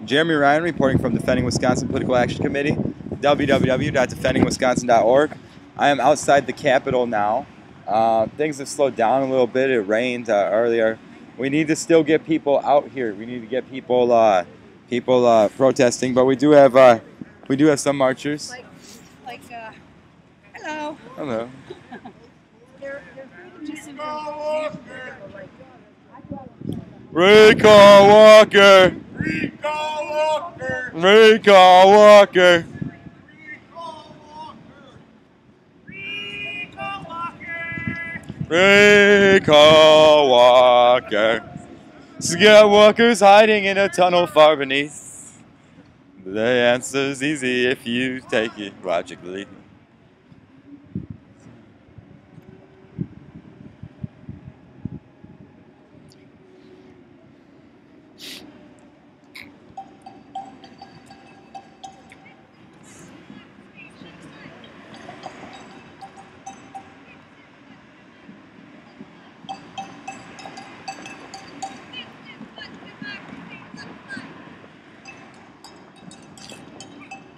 Jeremy Ryan reporting from Defending Wisconsin Political Action Committee, www.defendingwisconsin.org. I am outside the Capitol now. Things have slowed down a little bit. It rained earlier. We need to still get people out here. We need to get people protesting, but we do have some marchers. Hello. Hello. Recall Walker! Recall Walker! Recall Walker! Recall Walker! Recall Walker! Scott Walker's hiding in a tunnel far beneath. The answer's easy if you take it logically.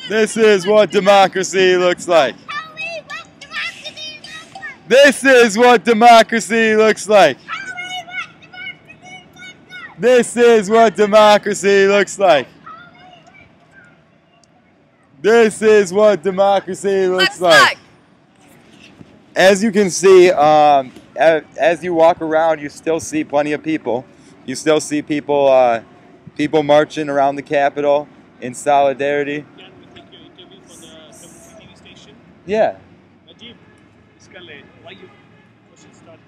This is what democracy looks like. Tell me what democracy looks like! This is what democracy looks like. Tell me what democracy looks like! This is what democracy looks like. This is what democracy looks like. As you can see, as you walk around, you still see plenty of people. You still see people, people marching around the Capitol in solidarity. Yeah. Najib, why you start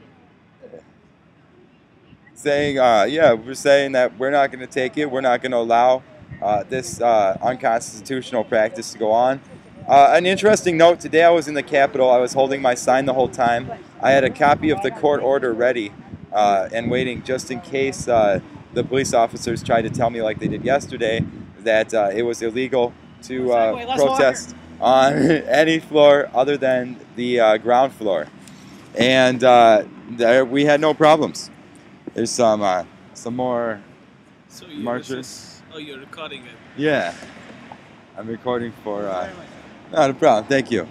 Saying, yeah, we're saying that we're not going to take it. We're not going to allow this unconstitutional practice to go on. An interesting note, today I was in the Capitol. I was holding my sign the whole time. I had a copy of the court order ready and waiting just in case the police officers tried to tell me like they did yesterday that it was illegal to protest on any floor other than the ground floor. And we had no problems. There's some more marchers. Oh, you're recording it. Yeah, I'm recording for. Not a problem. Thank you.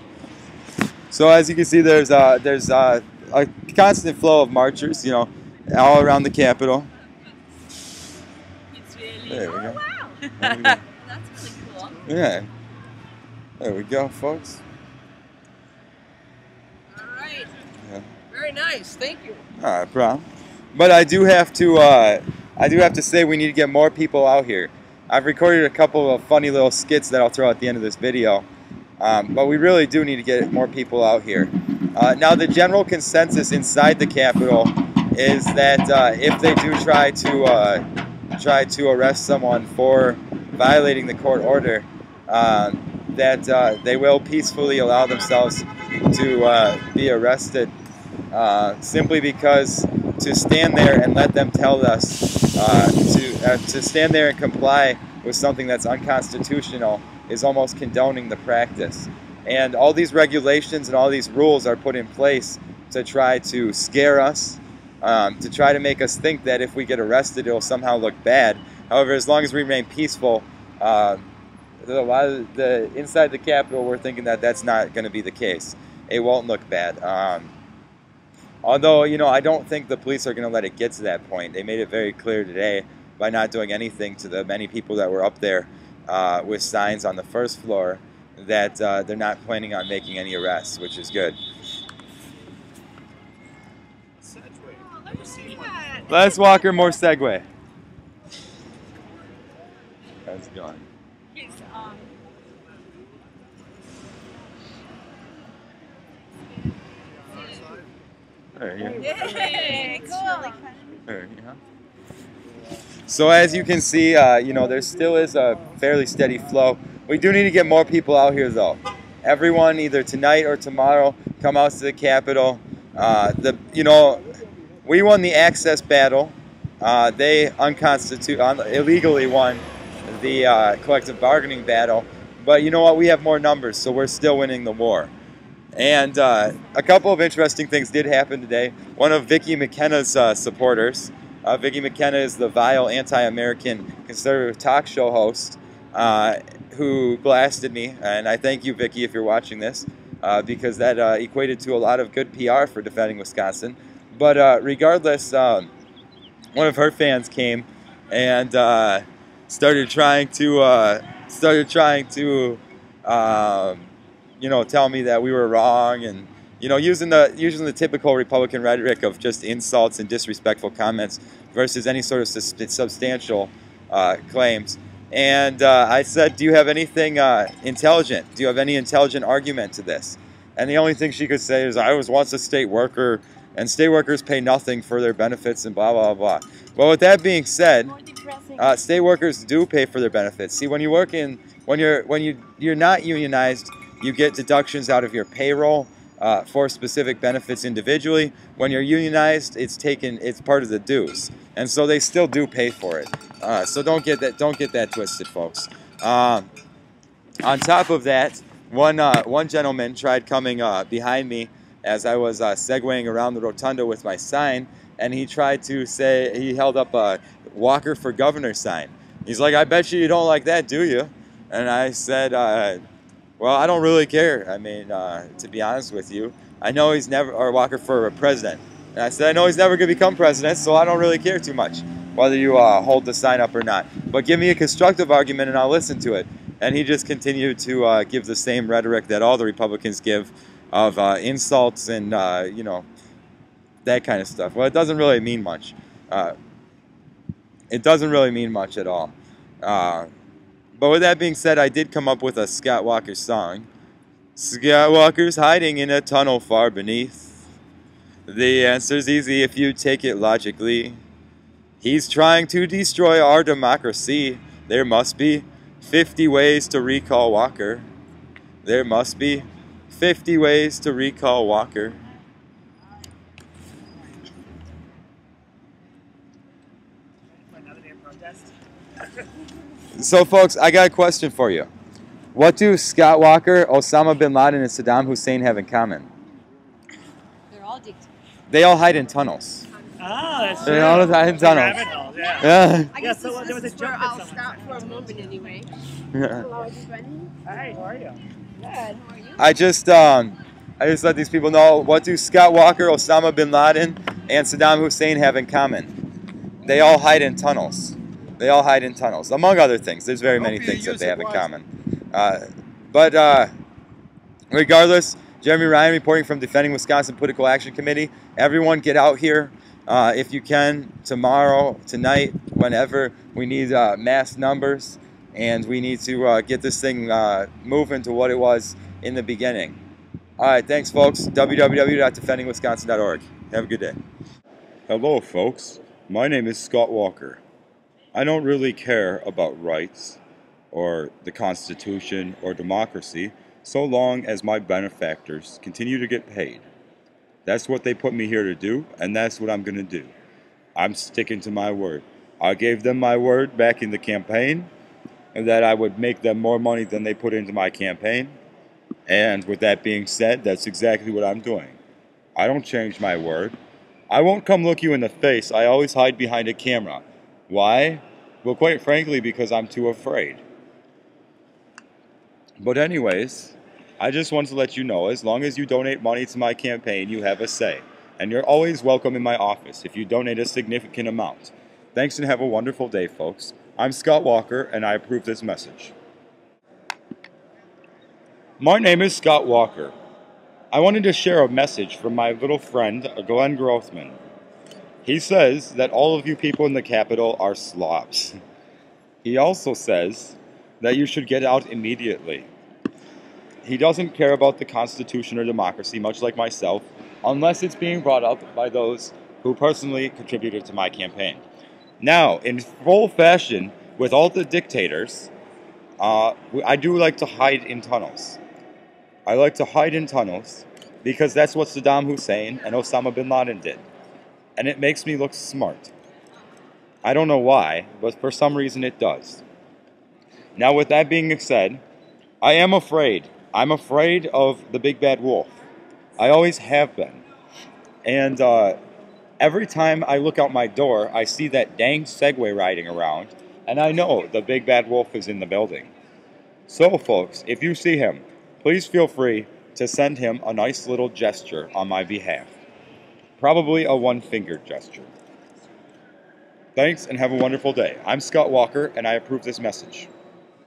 So as you can see, there's a constant flow of marchers, you know, all around the Capitol. It's really. There we go. Wow. There we go. That's really cool. Yeah. There we go, folks. All right. Yeah. Very nice. Thank you. Not a problem. But I do have to say we need to get more people out here. I've recorded a couple of funny little skits that I'll throw at the end of this video. But we really do need to get more people out here. Now, the general consensus inside the Capitol is that if they do try to arrest someone for violating the court order, that they will peacefully allow themselves to be arrested, simply because to stand there and let them tell us to stand there and comply with something that's unconstitutional is almost condoning the practice. And all these regulations and all these rules are put in place to try to scare us, to try to make us think that if we get arrested, it'll somehow look bad. However, as long as we remain peaceful, a lot of inside the Capitol, we're thinking that that's not going to be the case. It won't look bad. Although, you know, I don't think the police are going to let it get to that point. They made it very clear today by not doing anything to the many people that were up there with signs on the first floor that they're not planning on making any arrests, which is good. Les Walker, more Segway. How's it going? There you go. Yay, cool. There you go. So as you can see, you know, there still is a fairly steady flow. We do need to get more people out here, though. Everyone, either tonight or tomorrow, come out to the Capitol. You know, we won the access battle. They illegally won the collective bargaining battle. But you know what? We have more numbers, so we're still winning the war. And a couple of interesting things did happen today. One of Vicki McKenna's supporters Vicky McKenna is the vile anti-American conservative talk show host who blasted me, and I thank you, Vicky, if you're watching this, because that equated to a lot of good PR for defending Wisconsin. But regardless, one of her fans came and started trying to you know, tell me that we were wrong, and you know, using the typical Republican rhetoric of just insults and disrespectful comments versus any sort of substantial claims. And I said, do you have anything intelligent? Do you have any intelligent argument to this? And the only thing she could say is, I was once a state worker, and state workers pay nothing for their benefits, and blah, blah, blah. Well, with that being said, state workers do pay for their benefits. See, when you work in, when you're not unionized, you get deductions out of your payroll for specific benefits individually. When you're unionized, it's part of the dues, and so they still do pay for it. So don't get that twisted, folks. On top of that, one gentleman tried coming behind me as I was segueing around the rotunda with my sign, and he tried to say, he held up a Walker for Governor sign. He's like, I bet you don't like that, do you? And I said, well, I don't really care. I mean, to be honest with you, I know he's never, or Walker for president. And I said, I know he's never going to become president, so I don't really care too much whether you hold the sign up or not. But give me a constructive argument and I'll listen to it. And he just continued to give the same rhetoric that all the Republicans give of insults and, you know, that kind of stuff. Well, it doesn't really mean much. It doesn't really mean much at all. But with that being said, I did come up with a Scott Walker song. Scott Walker's hiding in a tunnel far beneath. The answer's easy if you take it logically. He's trying to destroy our democracy. There must be 50 ways to recall Walker. There must be 50 ways to recall Walker. Another damn protest. So, folks, I got a question for you. What do Scott Walker, Osama bin Laden, and Saddam Hussein have in common? They're all dictators. They all hide in tunnels. Oh, that's true. They all hide in tunnels. Rabbit holes, yeah. Yeah. I guess so this there was a is where jump that I'll someone stop said. for a moment anyway. Hello, everybody. Hi, how are you? Good. How are you? I just let these people know, what do Scott Walker, Osama bin Laden, and Saddam Hussein have in common? They all hide in tunnels. They all hide in tunnels, among other things. There's very many things that they have in common. But regardless, Jeremy Ryan reporting from Defending Wisconsin Political Action Committee. Everyone get out here if you can, tomorrow, tonight, whenever. We need mass numbers, and we need to get this thing moving to what it was in the beginning. All right, thanks, folks. www.defendingwisconsin.org. Have a good day. Hello, folks. My name is Scott Walker. I don't really care about rights or the Constitution or democracy so long as my benefactors continue to get paid. That's what they put me here to do, and that's what I'm going to do. I'm sticking to my word. I gave them my word back in the campaign and that I would make them more money than they put into my campaign. And with that being said, that's exactly what I'm doing. I don't change my word. I won't come look you in the face. I always hide behind a camera. Why? Well, quite frankly, because I'm too afraid. But anyways, I just want to let you know, as long as you donate money to my campaign, you have a say. And you're always welcome in my office if you donate a significant amount. Thanks and have a wonderful day, folks. I'm Scott Walker, and I approve this message. My name is Scott Walker. I wanted to share a message from my little friend, Glenn Grothman. He says that all of you people in the Capitol are slobs. He also says that you should get out immediately. He doesn't care about the Constitution or democracy, much like myself, unless it's being brought up by those who personally contributed to my campaign. Now, in full fashion, with all the dictators, I do like to hide in tunnels. I like to hide in tunnels because that's what Saddam Hussein and Osama bin Laden did. And it makes me look smart. I don't know why, but for some reason it does. Now, with that being said, I am afraid. I'm afraid of the big bad wolf. I always have been. And Every time I look out my door, I see that dang Segway riding around, and I know the big bad wolf is in the building. So, folks, if you see him, please feel free to send him a nice little gesture on my behalf. Probably a one-fingered gesture. Thanks, and have a wonderful day. I'm Scott Walker, and I approve this message.